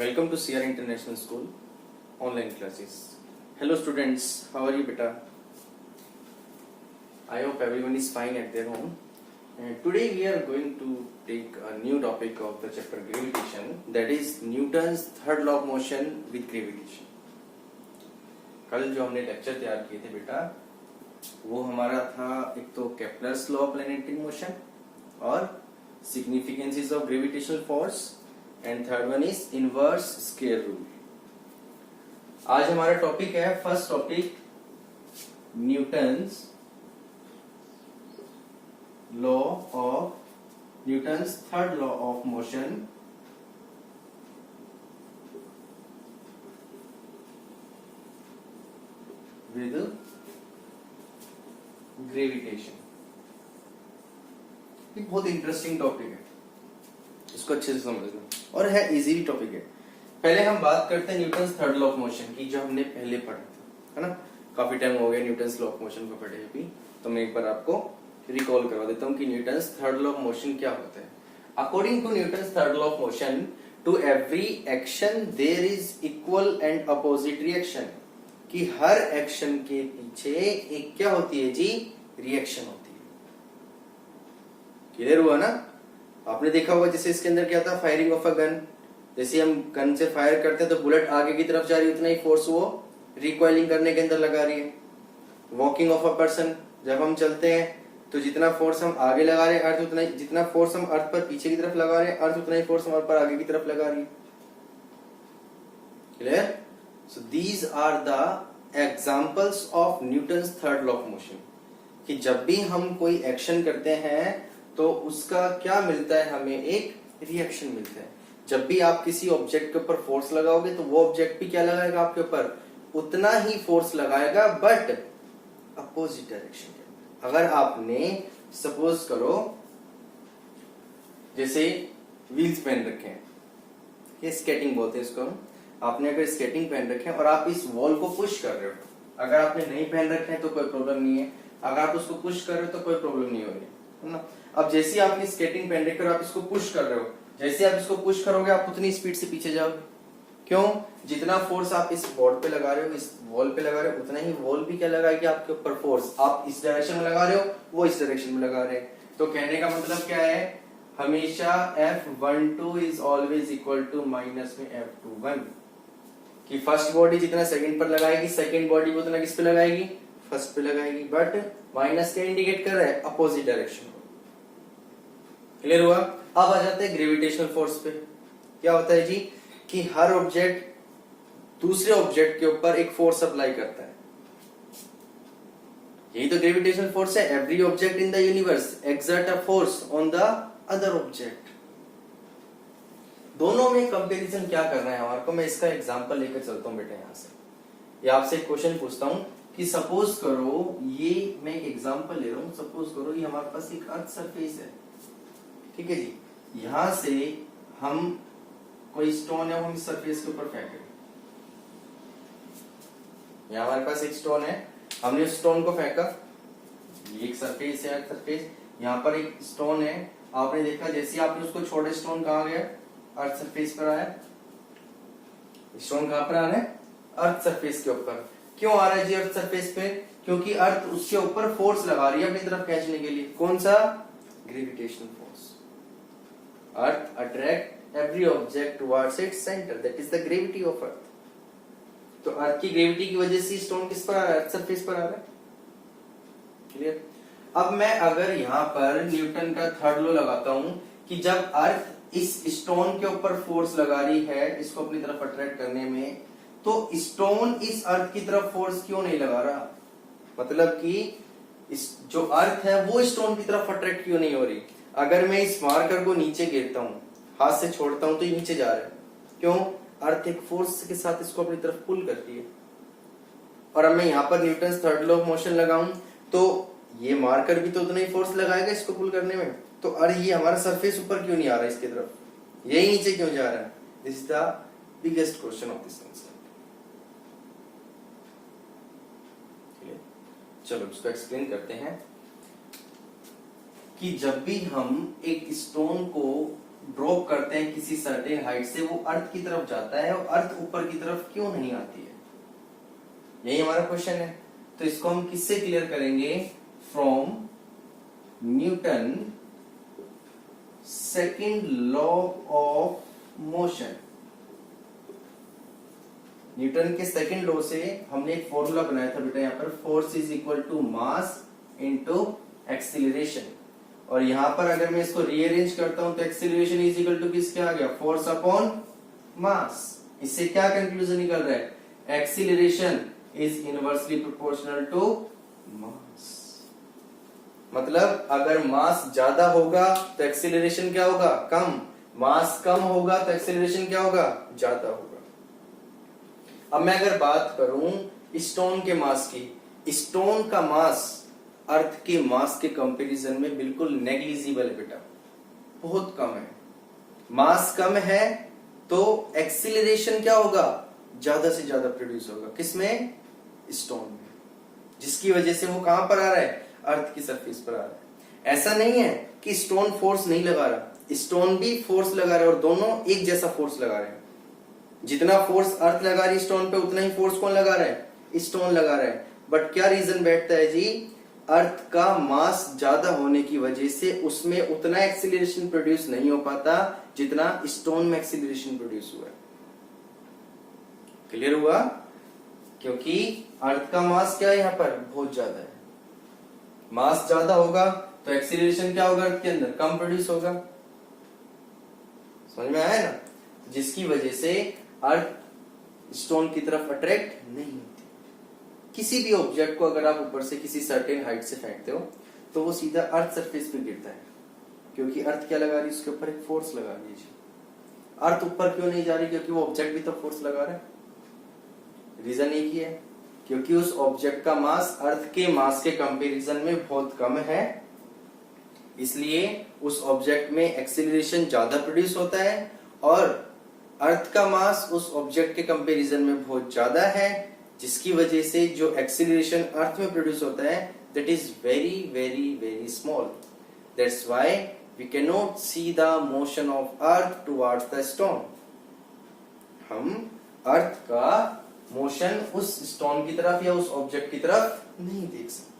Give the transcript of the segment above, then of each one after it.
Welcome to CR International School online classes. Hello students, how are you beta? I hope everyone is fine at their home. And today we are going to take a new topic of the chapter gravitation, that is Newton's third law of motion with gravitation. कल जो हमने lecture तैयार किए थे बेटा वो हमारा था एक तो Kepler's law of planetary motion और significances of gravitational force and third one is inverse square rule. आज हमारा टॉपिक है first topic Newton's third law of motion with gravitation. ये बहुत इंटरेस्टिंग टॉपिक है, इसको अच्छे से समझना और है इजी भी टॉपिक है. पहले हम बात करते हैं Newton's third law of motion की, जो हमने पहले पढ़ा था, है ना. काफी टाइम हो गया न्यूटन्स लॉ ऑफ मोशन को पढ़े भी, तो मैं एक बार आपको रिकॉल करवा देता हूं कि Newton's third law of motion क्या होता है. According to Newton's third law of motion, to every action there is equal and opposite reaction. कि हर एक्शन के पीछे एक क्या होती है जी, रिएक्शन होती है. क्लियर हुआ ना. आपने देखा होगा जैसे इसके अंदर क्या था, फायरिंग ऑफ अ गन. जैसे हम गन से फायर करते हैं तो बुलेट आगे की तरफ जा रही है, उतना ही फोर्स वो रिकॉइलिंग करने के अंदर लगा रही है. वॉकिंग ऑफ अ पर्सन, जब हम चलते हैं तो जितना फोर्स हम आगे लगा रहे हैं अर्थ उतना ही, जितना फोर्स हम अर्थ पर पीछे की तरफ लगा रहे हैं अर्थ उतना ही फोर्स हम अर्थ पर आगे की तरफ लगा रही है. Clear. So these are the examples of Newton's third law of motion. कि जब भी हम कोई एक्शन करते हैं तो उसका क्या मिलता है, हमें एक रिएक्शन मिलता है. जब भी आप किसी ऑब्जेक्ट के ऊपर फोर्स लगाओगे तो वो ऑब्जेक्ट भी क्या लगाएगा आपके ऊपर, उतना ही फोर्स लगाएगा बट अपोजिट डायरेक्शन के अंदर. अगर आपने सपोज करो जैसे व्हील्स पहन रखे हैं, ये स्केटिंग बोलते हैं इसको. आपने अगर स्केटिंग पहन रखे हैं और आप इस वॉल को पुश कर रहे हो, अगर आपने नहीं पहन रखे हैं तो कोई प्रॉब्लम नहीं है, अगर आप उसको पुश कर रहे हो तो कोई प्रॉब्लम नहीं हो रही है ना. अब जैसे आपने स्केटिंग पहन रखी और आप इसको पुश कर रहे हो, जैसे आप इसको पुश करोगे आप उतनी स्पीड से पीछे जाओगे. क्यों? जितना फोर्स आप इस बोर्ड पे लगा रहे हो, इस वॉल पे लगा रहे हो, उतना ही वॉल भी क्या लगाएगी आपके ऊपर फोर्स. आप इस डायरेक्शन में लगा रहे हो, वो इस डायरेक्शन में लगा रहे हैं. तो कहने का मतलब क्या है, हमेशा F12 is always equal to minus में F21. कि फर्स्ट बॉडी जितना सेकंड पर लगाएगी, सेकंड बॉडी को उतना किस पे लगाएगी, फर्स्ट पे लगाएगी. बट माइनस क्या इंडिकेट कर रहा है, अपोजिट डायरेक्शन को. क्लियर हुआ. अब आ जाते हैं ग्रेविटेशनल फोर्स पे. क्या होता है जी, कि हर ऑब्जेक्ट दूसरे ऑब्जेक्ट के ऊपर एक फोर्स अप्लाई करता है. यही तो ग्रेविटेशनल फोर्स है. Every object in the universe exert a force on the other object. दोनों में कंपैरिजन क्या कर रहे हैं हमारे को, मैं इसका एग्जांपल लेकर चलता हूं बेटा. यहां से ये आपसे एक क्वेश्चन पूछता हूं कि सपोज करो, ये मैं एक एग्जांपल ले रहा हूं. सपोज करो ये हमारे पास एक अर्थ सरफेस है, ठीक है जी. यहां से हम कोई स्टोन है वो हम इस सरफेस के ऊपर फेंक रहे हैं. यहाँ हमारे पास एक स्टोन है, हमने उस स्टोन को फेंका. ये एक सरफेस है, अर्थ सरफेस. यहाँ पर एक स्टोन है, आपने देखा जैसे आपने उसको छोड़े, स्टोन कहाँ गया, अर्थ सरफेस पर आया. स्टोन कहाँ पर आ रहा है, अर्थ सरफेस के ऊपर. क्यों आ रहा है जी अर्थ सरफेस पे, क्योंकि अर्थ उसके ऊपर फोर्स लगा रही है अपनी तरफ खींचने के लिए. कौन सा, gravitational force. Earth attract every object towards its centre, that is the gravity of earth. तो अर्थ की ग्रेविटी की वजह से स्टोन किस पर आ रहा है, अर्थ सरफेस पर आ रहा है. क्लियर. अब मैं अगर यहाँ पर न्यूटन का थर्ड लॉ लगाता हूं कि जब अर्थ इस स्टोन के ऊपर फोर्स लगा रही है इसको अपनी तरफ अट्रैक्ट करने में, तो स्टोन इस अर्थ की तरफ फोर्स क्यों नहीं लगा रहा. मतलब कि इस जो अर्थ है वो स्टोन की तरफ अट्रैक्ट क्यों नहीं हो रही. अगर मैं इस मार्कर को नीचे गिरता हूं, हाथ से छोड़ता हूं तो ये नीचे जा रहा है. क्यों, अर्थ एक फोर्स के साथ इसको अपनी तरफ पुल करती है. और अब मैं यहाँ पर Newton's third law of motion लगाऊं तो ये मार्कर भी तो उतना ही फोर्स लगाएगा इसको पुल करने में. तो अरे ये हमारा सरफेस ऊपर क्यों नहीं आ रहा है इसकी तरफ, यही नीचे क्यों जा रहा है. This is the biggest question of this concept. चलो इसको एक्सप्लेन करते हैं. कि जब भी हम एक स्टोन को ड्रॉप करते हैं किसी सर्टेन हाइट से, वो अर्थ की तरफ जाता है और अर्थ ऊपर की तरफ क्यों नहीं आती है, यही हमारा क्वेश्चन है। तो इसको हम किससे क्लियर करेंगे? From Newton second law of motion. Newton के सेकंड लॉ से हमने एक फॉर्मूला बनाया था बेटा, यहाँ पर force is equal to mass into acceleration, और यहां पर अगर मैं इसको रीअरेंज करता हूं तो एक्सीलरेशन इज इक्वल टू किसके आ गया? Force upon mass. इससे क्या कंक्लूजन निकल रहा है? Acceleration is inversely proportional to mass. मतलब अगर मास ज्यादा होगा तो एक्सीलरेशन क्या होगा? कम। मास कम होगा तो एक्सीलरेशन क्या होगा? ज्यादा होगा। अब मैं अगर बात करूं स्टोन के मास की, स्टोन का मास अर्थ के मास के कंपैरिजन में बिल्कुल नेग्लिजिबल है बेटा, बहुत कम है। मास कम है तो एक्सीलरेशन क्या होगा? ज्यादा से ज्यादा प्रोड्यूस होगा। किसमें? स्टोन में, जिसकी वजह से वो कहां पर आ रहा है? अर्थ की सरफेस पर आ रहा है। ऐसा नहीं है कि स्टोन फोर्स नहीं लगा रहा, स्टोन भी फोर्स लगा रहा है और दोनों एक जैसा फोर्स लगा रहे हैं। जितना फोर्स अर्थ लगा रही है स्टोन पे, उतना ही फोर्स कौन लगा रहा है? स्टोन लगा रहा है। बट क्या रीजन बैठता है जी? अर्थ का मास ज्यादा होने की वजह से उसमें उतना एक्सीलरेशन प्रोड्यूस नहीं हो पाता जितना स्टोन में एक्सीलरेशन प्रोड्यूस हुआ है। क्लियर हुआ? क्योंकि अर्थ का मास क्या है यहाँ पर? बहुत ज्यादा है। मास ज्यादा होगा तो एक्सीलरेशन क्या होगा? अर्थ के अंदर कम प्रोड्यूस होगा। समझ में आया ना? जिसकी वजह से अर्थ स्टोन की तरफ अट्रैक्ट नहीं होती। किसी भी ऑब्जेक्ट को अगर आप ऊपर से किसी सर्टेन हाइट से फेंकते हो तो वो सीधा अर्थ सरफेस पे गिरता है, क्योंकि अर्थ क्या लगा रही है? उसके ऊपर एक फोर्स लगा रही है। अर्थ ऊपर क्यों नहीं जा रही? क्योंकि वो ऑब्जेक्ट भी तो फोर्स लगा रहा है। रीजन एक ही है, क्योंकि उस ऑब्जेक्ट का मास अर्थ के मास के कंपैरिजन में बहुत कम है, इसलिए उस ऑब्जेक्ट में एक्सीलरेशन ज्यादा प्रोड्यूस होता है, और अर्थ का मास उस ऑब्जेक्ट के कंपैरिजन में बहुत ज्यादा है, जिसकी वजह से जो एक्सीलरेशन अर्थ में प्रोड्यूस होता है that is very very very small. That's why we can not see the motion of earth towards the stone. हम अर्थ का मोशन उस स्टोन की तरफ या उस ऑब्जेक्ट की तरफ नहीं देख सकते।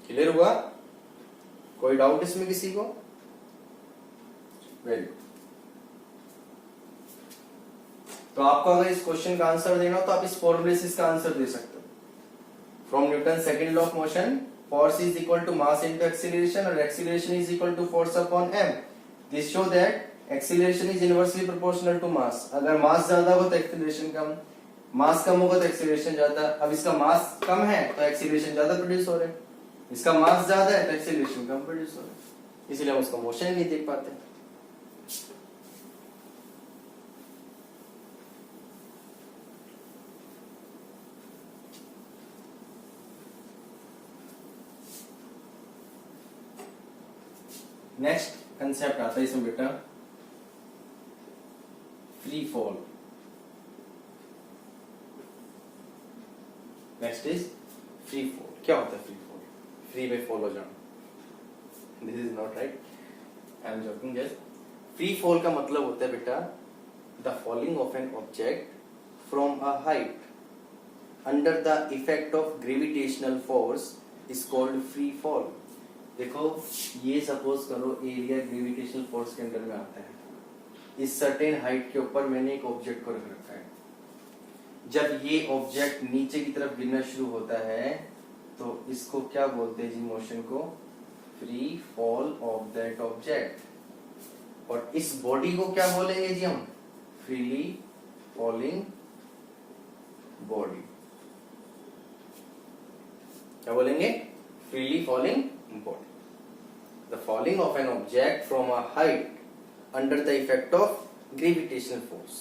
क्लियर हुआ? कोई डाउट इसमें किसी को? Very good. तो आपको अगर इस क्वेश्चन का आंसर देना हो तो आप इस फॉर्मूले से इसका आंसर दे सकते हो। From Newton second law of motion, force is equal to mass into acceleration, और acceleration is equal to force upon m। This show that acceleration is inversely proportional to mass. अगर मास ज्यादा हो तो acceleration कम, मास कम होगा तो acceleration ज्यादा। अब इसका मास कम है तो एक्सीलरेशन ज्यादा प्रोड्यूस हो रहा है, इसका मास ज्यादा है तो एक्सीलरेशन कम प्रोड्यूस हो रहा है, इसलिए हम उसका मोशन नहीं देख पाते। नेक्स्ट कंसेप्ट आता है इसमें बेटा, free fall. Next is free fall. क्या होता है फ्री फॉल? फ्री में फॉल हो जाना। This is not right, I am joking just. Free fall का मतलब होता है बेटा the falling of an object from a height under the effect of gravitational force is called free fall. देखो, ये सपोज करो एरिया ग्रेविटेशनल फोर्स के अंदर में आता है। इस सर्टेन हाइट के ऊपर मैंने एक ऑब्जेक्ट को रख रखा है। जब ये ऑब्जेक्ट नीचे की तरफ गिरना शुरू होता है तो इसको क्या बोलते हैं जी? मोशन को free fall of that object. और इस बॉडी को क्या बोलेंगे जी हम? Freely falling body. क्या बोलेंगे? Freely falling body. The falling of an object from a height under the effect of gravitational force.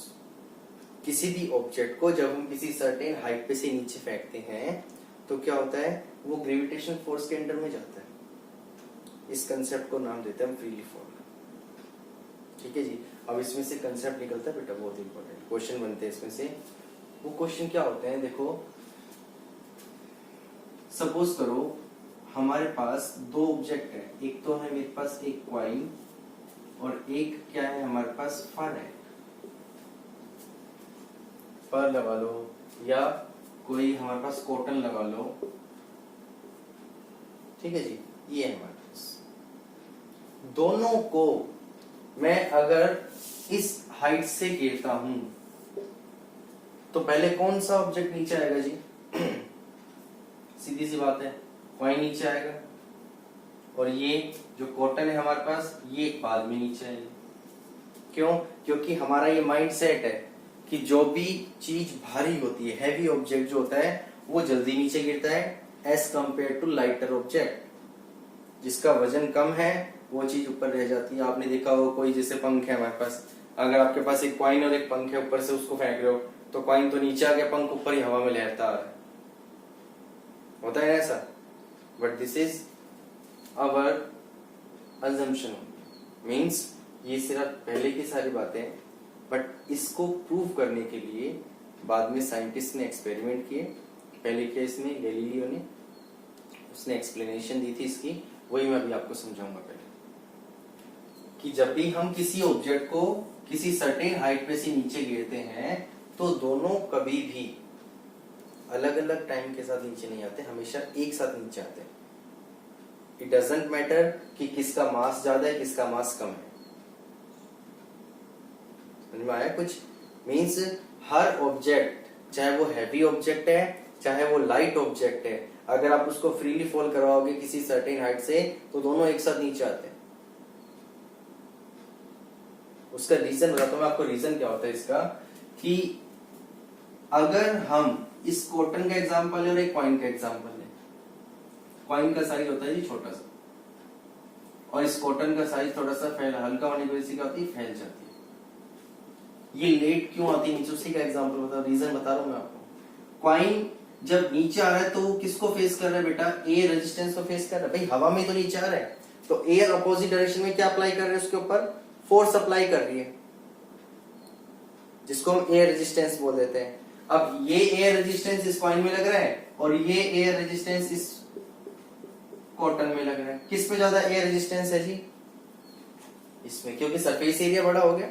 किसी भी ऑब्जेक्ट को जब हम किसी सर्टेन हाइट पे से नीचे फेंकते हैं तो क्या होता है? वो ग्रेविटेशनल फोर्स के अंडर में जाता है। इस कंसेप्ट को नाम देते हैं हम फ्रीली फॉल। ठीक है जी। अब इसमें से कंसेप्ट निकलता है बेटा, बहुत इंपॉर्टेंट क्वेश्चन बनते हैं इसमें से। वो क्वेश्चन क्या होते हैं? देखो, सपोज करो हमारे पास दो ऑब्जेक्ट है। एक तो है मेरे पास एक कॉइन और एक क्या है हमारे पास, फर है, फर लगा लो या कोई हमारे पास कॉटन लगा लो, ठीक है जी। ये है हमारे पास, दोनों को मैं अगर इस हाइट से गिरता हूं तो पहले कौन सा ऑब्जेक्ट नीचे आएगा जी? सीधी सी बात है, कॉइन नीचे आएगा, और ये जो कॉटन है हमारे पास ये बाद में नीचे आएगी। क्यों? क्योंकि हमारा ये माइंड सेट है कि जो भी चीज भारी होती है, हैवी ऑब्जेक्ट जो होता है वो जल्दी नीचे गिरता है as compare to lighter object. जिसका वजन कम है वो चीज ऊपर रह जाती है। आपने देखा होगा कोई जैसे पंख है हमारे पास, अगर आपके पास एक कॉइन और एक पंख है, ऊपर से उसको फेंक रहे हो तो कॉइन तो नीचे आ गया, पंख ऊपर ही हवा में लहरता आ रहा है, होता है ऐसा। But this is our assumption, means ये सिर्फ पहले की सारी बातें, बट इसको प्रूव करने के लिए बाद में साइंटिस्ट ने एक्सपेरिमेंट किए। पहले केस में गैलीलियो ने, उसने एक्सप्लेनेशन दी थी इसकी, वही मैं अभी आपको समझाऊंगा। पहले कि जब भी हम किसी ऑब्जेक्ट को किसी सर्टेन हाइट पे से नीचे गिरते हैं तो दोनों कभी भी अलग अलग टाइम के साथ नीचे नहीं आते, हमेशा एक साथ नीचे आते हैं। इट डजंट मैटर कि किसका मास ज्यादा है किसका मास कम है। समझ में आया कुछ? मीन्स हर ऑब्जेक्ट, चाहे वो हैवी ऑब्जेक्ट है चाहे वो लाइट ऑब्जेक्ट है, अगर आप उसको फ्रीली फॉल करवाओगे किसी सर्टेन हाइट से तो दोनों एक साथ नीचे आते हैं। उसका रीजन बताता हूं मैं आपको। रीजन क्या होता है इसका, कि अगर हम इस कॉटन का एग्जांपल लें और एक कॉइन का एग्जांपल लें, कॉइन का साइज होता है जी छोटा सा, और इस कॉटन का साइज थोड़ा सा हल्का होने की वजह से क्या होती है, फैल जाती है। ये लेट क्यों आती है नीचे, उसी का एग्जांपल बता, रीजन बता रहा हूं मैं आपको। कॉइन जब नीचे आ रहा है तो किसको फेस कर रहा है बेटा, एयर रेजिस्टेंस को फेस कर रहा है। भाई हवा में तो नीचे आ रहा है तो एयर अपोजिट डायरेक्शन में क्या अप्लाई कर रहे हैं, उसके ऊपर फोर्स अप्लाई कर रही है, जिसको हम एयर रेजिस्टेंस बोल देते हैं। अब ये एयर रेजिस्टेंस इस कॉइन में लग रहा है और ये एयर रेजिस्टेंस इस कॉटन में लग रहा है। किस पे ज्यादा एयर रेजिस्टेंस है जी, इसमें, क्योंकि सरफेस एरिया बड़ा हो गया।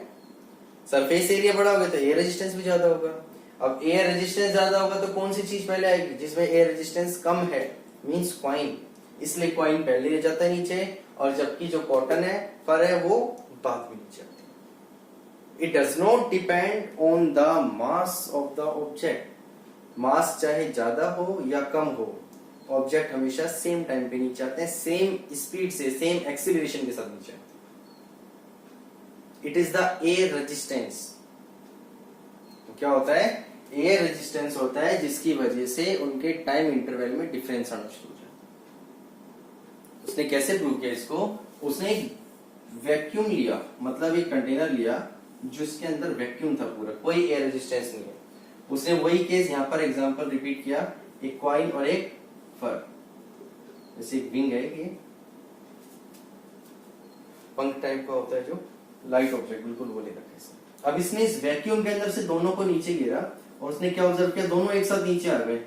सरफेस एरिया बड़ा हो गया तो एयर रेजिस्टेंस भी ज्यादा होगा। अब एयर रेजिस्टेंस ज्यादा होगा तो कौन सी चीज पहले आएगी, जिसमें एयर रेजिस्टेंस कम है, मींस कॉइन। इसलिए कॉइन पहले ले जाता है नीचे, और जबकि जो कॉटन है, फर है, वो बाद में नीचे आती है। It does not depend on the mass of the object. Mass चाहे ज्यादा हो या कम हो, ऑब्जेक्ट हमेशा सेम टाइम पे नीचे आते हैं, सेम स्पीड से, सेम एक्सीलरेशन के साथ नीचे आते हैं। It is the air resistance. तो क्या होता है, एयर रेजिस्टेंस होता है, जिसकी वजह से उनके टाइम इंटरवल में डिफरेंस आना शुरू हो जाता है। उसने कैसे प्रूव किया इसको, उसने एक वैक्यूम लिया, मतलब एक कंटेनर लिया जिसके अंदर वैक्यूम था पूरा, कोई एयर रेजिस्टेंस नहीं है। उसने वही केस यहां पर एग्जांपल रिपीट किया, एक कॉइन और एक फर, जैसे एक विंग है, ये पंख टाइप का होता है जो लाइट ऑब्जेक्ट, बिल्कुल वो ले रखा है इसने। अब इसने इस वैक्यूम के अंदर से दोनों को नीचे गिरा और उसने क्या ऑब्जर्व किया, दोनों एक साथ नीचे आ गए।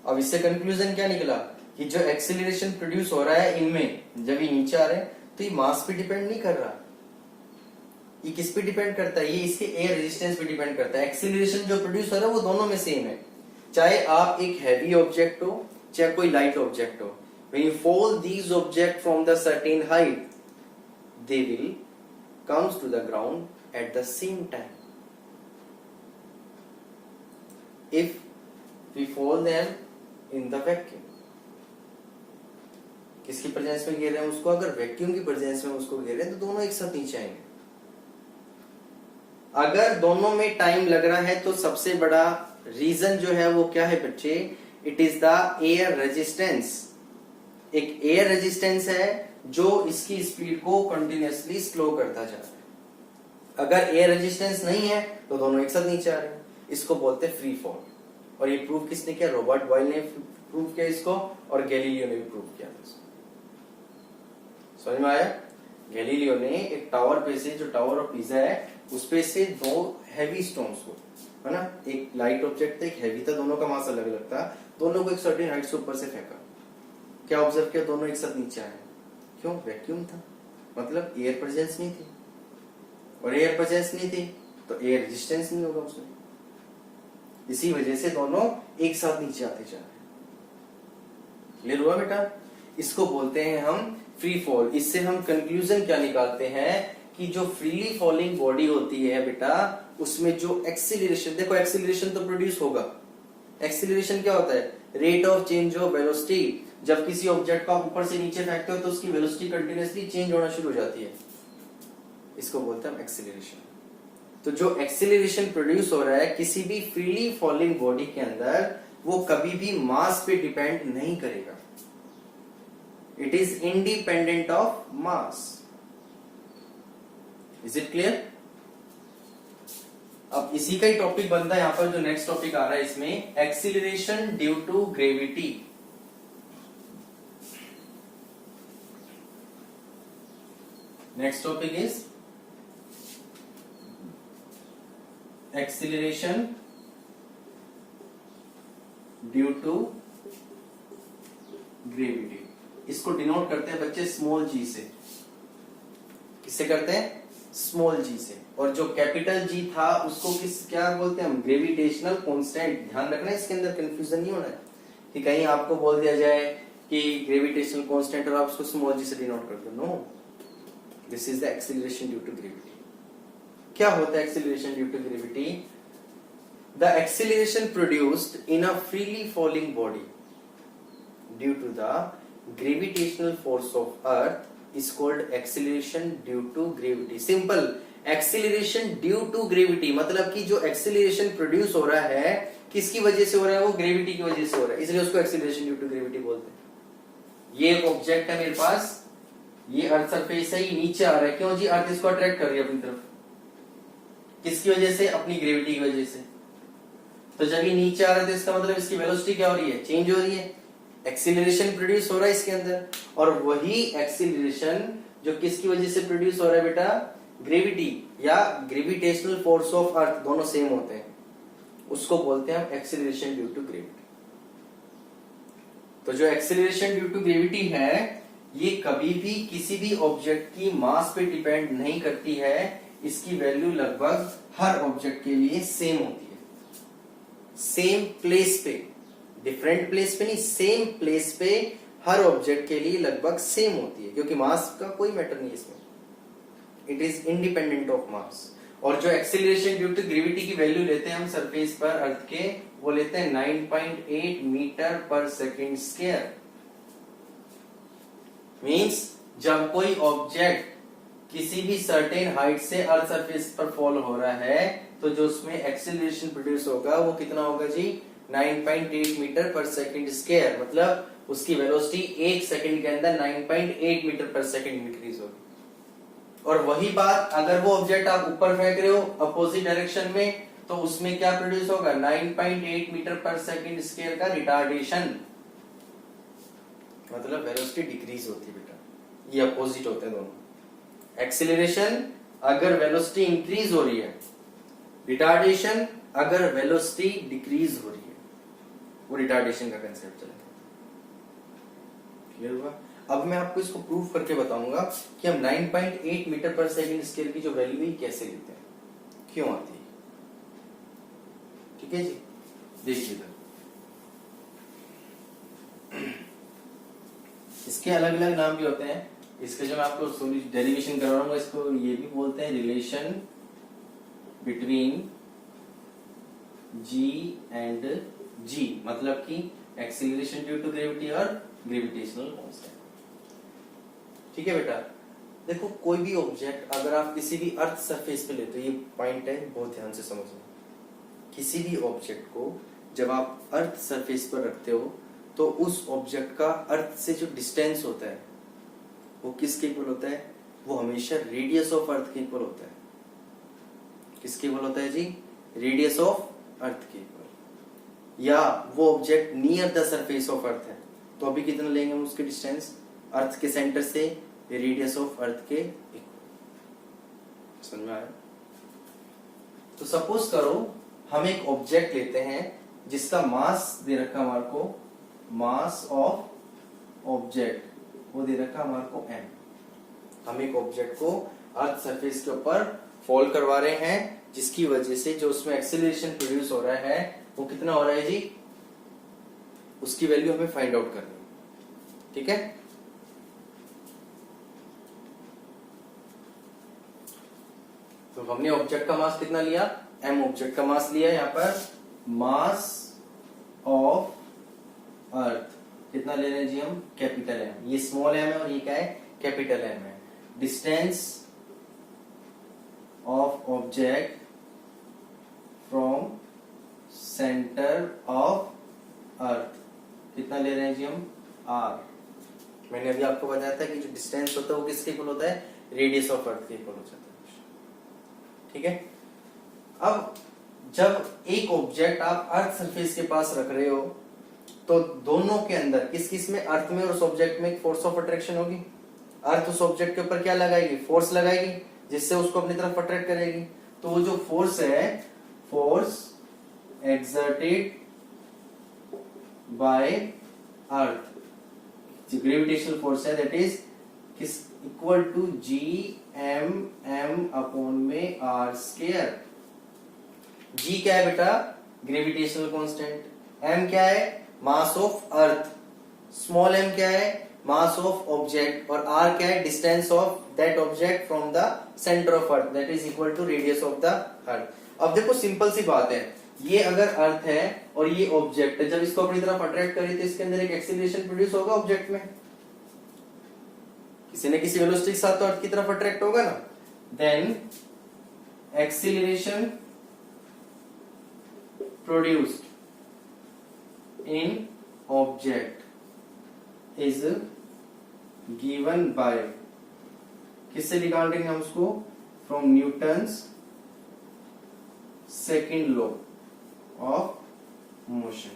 अब इससे कंक्लूजन क्या निकला कि जो एक्सेलरेशन प्रोड्यूस हो रहा है इनमें, जब ये नीचे आ रहे हैं तो ये मास पे डिपेंड नहीं कर रहा। ये किस पे डिपेंड करता है, ये इसके एयर रेजिस्टेंस पे डिपेंड करता है। एक्सेलरेशन जो प्रोड्यूस हो रहा है वो दोनों में सेम है, चाहे आप एक हैवी ऑब्जेक्ट हो चाहे कोई लाइट ऑब्जेक्ट हो। When you fall these objects from the certain height, they will comes to the ground at the same time. If we fall them in the vacuum, किसकी presence में गिर रहे हैं उसको, अगर वैक्यूम की प्रेजेंस में उसको गिर रहे हैं तो दोनों एक साथ नीचे आएंगे। अगर दोनों में टाइम लग रहा है तो सबसे बड़ा रीजन जो है वो क्या है बच्चे, it is the air resistance. एक एयर रेजिस्टेंस है जो इसकी स्पीड को कंटिन्यूअसली स्लो करता जा रहा है। अगर एयर रेजिस्टेंस नहीं है तो दोनों एक साथ नीचे आ रहे हैं, इसको बोलते हैं फ्री फॉल। और ये प्रूव किसने किया, रॉबर्ट बॉयल ने प्रूव किया इसको, और गैलीलियो ने भी प्रूव किया इसको। समझ में आया? गैलीलियो ने एक टावर पे से, जो टावर ऑफ पीसा है, उस पे से दो हैवी स्टोन्स को, है ना, एक लाइट ऑब्जेक्ट था एक हैवी था, दोनों का मास अलग अलग था, दोनों को एक सर्टेन हाइट से ऊपर से फेंका। क्या ऑब्जर्व किया, दोनों एक साथ नीचे आए। क्यों? वैक्यूम था, मतलब एयर प्रेजेंस नहीं थी, और एयर प्रेजेंस नहीं थी तो एयर रेजिस्टेंस नहीं होगा उसमें, इसी वजह से दोनों एक साथ नीचे आते जा रहे हैं। क्लियर हुआ बेटा? इसको बोलते हैं हम फ्री फॉल। इससे हम कंक्लूजन क्या निकालते हैं कि जो फ्रीली फॉलिंग बॉडी होती है बेटा, उसमें जो एक्सीलरेशन, देखो एक्सीलरेशन तो प्रोड्यूस होगा। एक्सीलरेशन क्या होता है? Rate of change of velocity. जब किसी ऑब्जेक्ट का ऊपर से नीचे फेंकते हो तो उसकी वेलोसिटी कंटिन्यूअसली चेंज होना शुरू हो जाती है, इसको बोलते हैं हम एक्सीलरेशन। तो जो एक्सीलरेशन प्रोड्यूस हो रहा है किसी भी फ्रीली फॉलिंग बॉडी के अंदर, वो कभी भी मास पे डिपेंड नहीं करेगा, it is independent of mass. Is it clear? अब इसी का ही टॉपिक बनता है यहां पर, जो नेक्स्ट टॉपिक आ रहा है इसमें, acceleration due to gravity. Next topic is acceleration due to gravity. इसको डिनोट करते हैं बच्चे स्मॉल जी से। किससे करते हैं? स्मॉल जी से। और जो कैपिटल जी था उसको क्या बोलते हैं हम? Gravitational constant. ध्यान रखना है, इसके अंदर कंफ्यूजन नहीं होना है कि कहीं आपको बोल दिया जाए कि ग्रेविटेशनल कांस्टेंट और आप उसको स्मॉल जी से डिनोट कर दो। No, this is the acceleration due to gravity. क्या होता है acceleration due to gravity? The acceleration produced in a freely falling body due to the gravitational force of earth is called acceleration due to gravity. Simple, acceleration due to gravity मतलब कि जो acceleration produce हो रहा है किसकी वजह से हो रहा है? वो ग्रेविटी की वजह से हो रहा है, इसलिए उसको एक्सीलरेशन ड्यू टू ग्रेविटी बोलते हैं। ये एक ऑब्जेक्ट है मेरे पास, ये अर्थ सरफेस है, ये नीचे आ रहा है। क्यों जी? अर्थ इसको अट्रैक्ट कर रही है अपनी तरफ। किसकी वजह से? अपनी ग्रेविटी की वजह से। तो जब ये नीचे आ रहा है तो इसका मतलब इसकी वेलोसिटी क्या हो रही है? चेंज हो रही है, एक्सीलरेशन प्रोड्यूस हो रहा है इसके अंदर। और वही एक्सीलरेशन जो किसकी वजह से प्रोड्यूस हो रहा है बेटा? ग्रेविटी या ग्रेविटेशनल फोर्स ऑफ अर्थ, दोनों सेम होते हैं, उसको बोलते हैं हम एक्सीलरेशन ड्यू टू ग्रेविटी। तो जो एक्सीलरेशन ड्यू टू ग्रेविटी है ये कभी भी किसी भी ऑब्जेक्ट की मास पे डिपेंड नहीं करती है, इसकी वैल्यू लगभग हर ऑब्जेक्ट के लिए सेम होती है, सेम प्लेस पे, डिफरेंट प्लेस पे नहीं, सेम प्लेस पे हर ऑब्जेक्ट के लिए लगभग सेम होती है, क्योंकि मास का कोई मैटर नहीं इसमें, it is independent of mass. और जो एक्सीलरेशन ड्यू टू ग्रेविटी की वैल्यू लेते हैं हम सरफेस पर अर्थ के, वो लेते हैं 9.8 meter per second square. Means जब कोई ऑब्जेक्ट किसी भी सर्टेन हाइट से अर्थ सरफेस पर फॉल हो रहा है तो जो उसमें एक्सीलरेशन प्रोड्यूस होगा वो कितना होगा जी? 9.8 मीटर पर सेकेंड स्क्वायर। मतलब उसकी वेलोसिटी एक सेकंड के अंदर 9.8 मीटर पर सेकंड इंक्रीज होगी। और वही बात अगर वो ऑब्जेक्ट आप ऊपर फेंक रहे हो अपोजिट डायरेक्शन में, तो उसमें क्या प्रोड्यूस होगा? 9.8 मीटर पर सेकंड स्क्वायर का रिटार्डेशन, मतलब वेलोसिटी डिक्रीज होती है बेटा। ये अपोजिट होते हैं दोनों। एक्सीलरेशन अगर वेलोसिटी इंक्रीज हो रही है, रिटार्डेशन अगर वेलोसिटी डिक्रीज हो रही है, वो रिटार्डेशन का कंसेप्ट चलेगा। क्लियर हुआ? अब मैं आपको इसको प्रूफ करके बताऊंगा कि हम 9.8 मीटर पर सेकंड स्केल की जो वैल्यू है कैसे लेते हैं, क्यों आती है। ठीक है जी, देखिए इसके अलग अलग नाम भी होते हैं। इसके जो मैं आपको डेरिवेशन करवाऊंगा, इसको ये भी बोलते हैं रिलेशन बिटवीन जी एंड जी, मतलब कि एक्सीलरेशन ड्यू टू ग्रेविटी और ग्रेविटेशनल कांस्टेंट। ठीक है बेटा, देखो कोई भी ऑब्जेक्ट अगर आप किसी भी अर्थ सरफेस पे लेते हो, ये पॉइंट है बहुत ध्यान से समझना, किसी भी ऑब्जेक्ट को जब आप अर्थ सरफेस पर रखते हो तो उस ऑब्जेक्ट का अर्थ से जो डिस्टेंस होता है वो किसके इक्वल होता है? वो हमेशा रेडियस ऑफ अर्थ के इक्वल होता है। किसके इक्वल होता है जी? रेडियस ऑफ अर्थ के इक्वल। या वो object near the surface of अर्थ है तो अभी कितना लेंगे हम उसके डिस्टेंस? अर्थ के सेंटर से रेडियस ऑफ अर्थ के इक्वल। समझ में आया? तो सपोज करो हम एक ऑब्जेक्ट लेते हैं जिसका मास दे रखा हमारे को, मास ऑफ ऑब्जेक्ट वो दे रखा हमारे को m। हम एक ऑब्जेक्ट को अर्थ सरफेस के ऊपर फॉल करवा रहे हैं, जिसकी वजह से जो उसमें एक्सेलरेशन प्रोड्यूस हो रहा है वो कितना हो रहा है जी, उसकी वैल्यू हमें फाइंड आउट करनी है। ठीक है, तो हमने ऑब्जेक्ट का मास कितना लिया, m ऑब्जेक्ट का मास लिया। यहाँ पर मास ऑफ अर्थ कितना ले रहे हैं जी हम, कैपिटल M। ये स्मॉल m है और ये क्या है, कैपिटल M है। Distance of object from centre of earth कितना ले रहे हैं जी हम, r। मैंने अभी आपको बताया था कि जो डिस्टेंस होता है वो किसके इक्वल होता है, रेडियस ऑफ अर्थ के इक्वल हो जाता है। ठीक है, अब जब एक ऑब्जेक्ट आप अर्थ सरफेस के पास रख रहे हो तो दोनों के अंदर किस किस में, अर्थ में और उस ऑब्जेक्ट में फोर्स ऑफ अट्रैक्शन होगी। अर्थ उस ऑब्जेक्ट के ऊपर क्या लगाएगी, फोर्स लगाएगी, जिससे उसको अपनी तरफ अट्रैक्ट करेगी। तो वो जो फोर्स है, फोर्स एक्सर्टेड बाय अर्थ, जो ग्रेविटेशनल फोर्स है, दैट इज किस equal to G M M upon में आर स्क्वायर। जी क्या है बेटा, ग्रेविटेशनल कांस्टेंट। एम क्या है, mass of earth. Small M क्या है, मास ऑफ ऑब्जेक्ट। और आर क्या है, distance of that object from the centre of earth, that is equal to radius of the earth. अब देखो सिंपल सी बात है, ये अगर अर्थ है और ये ऑब्जेक्ट है, जब इसको अपनी तरफ अट्रैक्ट करें तो इसके अंदर एक एक्सीलरेशन प्रोड्यूस होगा ऑब्जेक्ट में, किसी न किसी वेलोसिटी के साथ तो अर्थ की तरफ अट्रैक्ट होगा ना। Then acceleration produced in object is given by, किससे निकाल देंगे हम उसको, from Newton's second law of motion.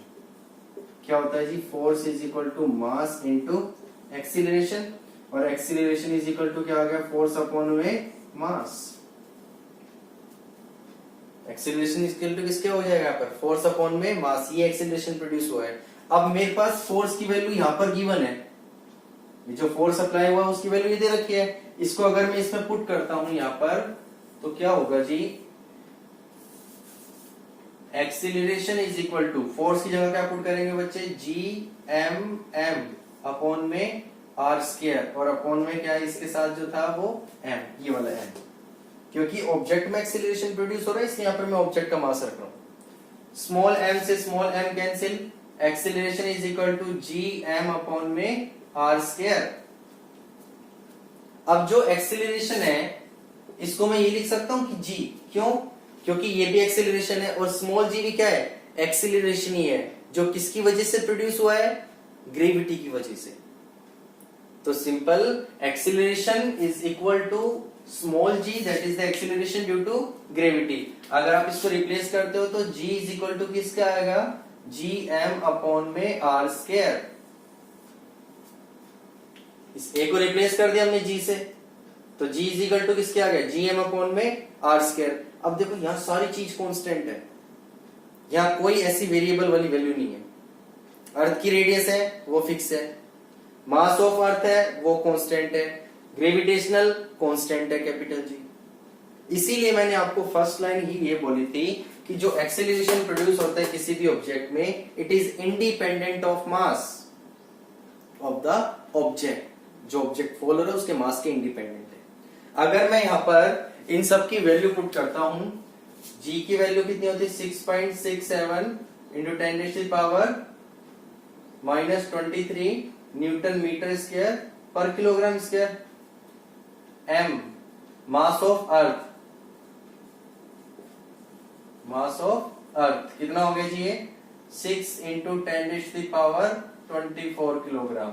क्या होता है जी, force is equal to mass into acceleration, और एक्सीलरेशन इज इक्वल टू क्या आ गया, फोर्स अपॉन में मास। एक्सीलरेशन इक्वल टू किसके हो जाएगा यहाँ पर, फोर्स अपॉन में मास। ये एक्सीलरेशन प्रोड्यूस हुआ है। अब मेरे पास फोर्स की वैल्यू यहाँ पर गिवन है, ये जो फोर्स अप्लाई हुआ उसकी वैल्यू ये दे रखी है। इसको अगर मैं इसमें पुट करता हूं यहाँ पर तो क्या होगा जी, acceleration is equal to, force की जगह क्या पुट करेंगे बच्चे, जी एम एम अपॉन में आर स्क्वायर, और अपॉन में क्या है इसके साथ जो था वो एम, ये वाला एम, क्योंकि ऑब्जेक्ट में एक्सीलरेशन प्रोड्यूस हो रहा है इसलिए यहाँ पर मैं ऑब्जेक्ट का मास रख रहा हूं। स्मॉल एम से small M cancel, acceleration is equal to G M upon में आर स्क्वायर। अब जो एक्सीलरेशन है इसको मैं ये लिख सकता हूं कि जी, क्यों, क्योंकि ये भी एक्सीलरेशन है और स्मॉल जी भी क्या है, एक्सीलरेशन ही है, जो किसकी वजह से प्रोड्यूस हुआ है, ग्रेविटी की वजह से। तो simple, acceleration is equal to small G, that is the acceleration due to gravity. अगर आप इसको रिप्लेस करते हो तो जी इज इक्वल टू किसका आएगा, जी एम अपॉन में आर स्क्वायर। इस ए को रिप्लेस कर दिया हमने जी से, तो जी इज इक्वल टू किसके आ गया, जी एम अपॉन में आर स्क्वायर। अब देखो यहां सारी चीज कांस्टेंट है, यहां कोई ऐसी वेरिएबल वाली वैल्यू नहीं है। अर्थ की रेडियस है वो फिक्स है, मास ऑफ अर्थ है वो कांस्टेंट है, ग्रेविटेशनल कांस्टेंट है कैपिटल जी। इसीलिए मैंने आपको फर्स्ट लाइन ही ये बोली थी कि जो एक्सेलरेशन प्रोड्यूस होता है किसी भी ऑब्जेक्ट में, it is independent of mass of the object. जो ऑब्जेक्ट फॉल हो रहा है उसके मास के इंडिपेंडेंट है। अगर मैं यहां पर इन सब की वैल्यू पुट करता हूं, जी की वैल्यू कितनी होती है, 6.67 इंटू 10⁻³ -23 न्यूटन मीटर स्क्वायर पर kilogram square. M mass of earth, mass of earth कितना हो गया जी, ये 6 इंटू 10⁻24 किलोग्राम।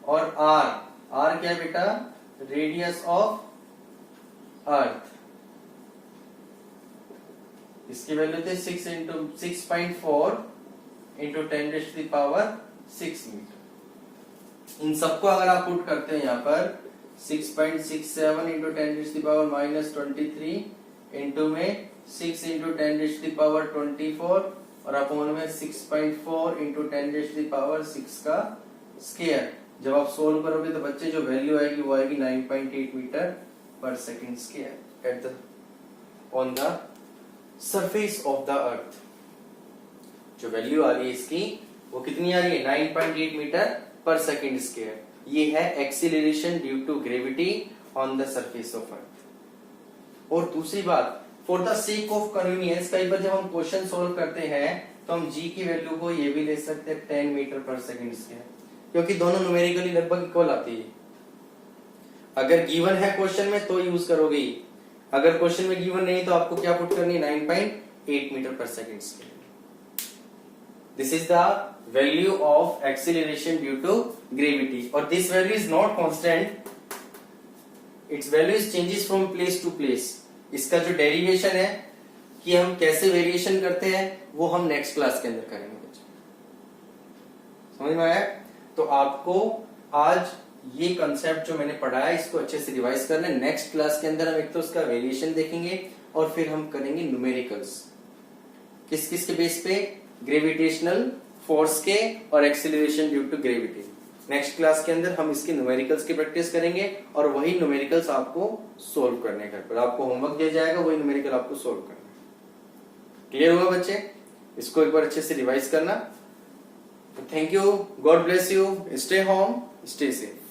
और आर क्या है बेटा, रेडियस ऑफ अर्थ, इसकी वैल्यू थी 6.4 इंटू 10⁻6 मीटर। इन सबको अगर आप पुट करते हैं यहाँ पर 6.67 इंटू 10⁻³ इंटू में 6 इंटू 10⁻24 और अपॉन में 6.4 इंटू 10⁻6 का स्क्वायर, जब आप सोल्व करोगे तो बच्चे जो वैल्यू आएगी वो आएगी 9.8 meter per second square at the on the surface of the अर्थ। जो वैल्यू आ रही है इसकी वो कितनी आ रही है? 9.8 मीटर पर सेकेंड स्क्वायर। ये है acceleration due to gravity on the surface of earth. और दूसरी बात, for the sake of convenience, कई बार जब हम क्वेश्चन सोल्व करते हैं तो हम जी की वैल्यू को ये भी ले सकते हैं 10 मीटर पर सेकेंड स्क्वायर, क्योंकि दोनों न्यूमेरिकली लगभग इक्वल आती है। अगर गिवन है क्वेश्चन में तो यूज करोगे, अगर क्वेश्चन में गिवन नहीं तो आपको क्या पुट करनी है? 9.8 meter per second square. This is the value of acceleration due to gravity, और this value is not constant, its value is changes from place to place. इसका जो डेरिवेशन है कि हम कैसे वेरिएशन करते हैं वो हम नेक्स्ट क्लास के अंदर करेंगे बच्चों। समझ में आया? तो आपको आज ये कंसेप्ट जो मैंने पढ़ाया इसको अच्छे से रिवाइज करना है। नेक्स्ट क्लास के अंदर हम एक तो उसका वेरिएशन देखेंगे और फिर हम करेंगे न्यूमेरिकल्स। किस किस के बेस पे? ग्रेविटेशनल फोर्स के और acceleration due to gravity. Next class के अंदर हम इसके न्यूमेरिकल्स की प्रैक्टिस करेंगे और वही न्यूमेरिकल्स आपको सोल्व करने का, पर आपको होमवर्क दिया जाएगा, वही न्यूमेरिकल आपको सोल्व करना। क्लियर हुआ बच्चे? इसको एक बार अच्छे से रिवाइज करना। Thank you, God bless you, stay home, stay safe.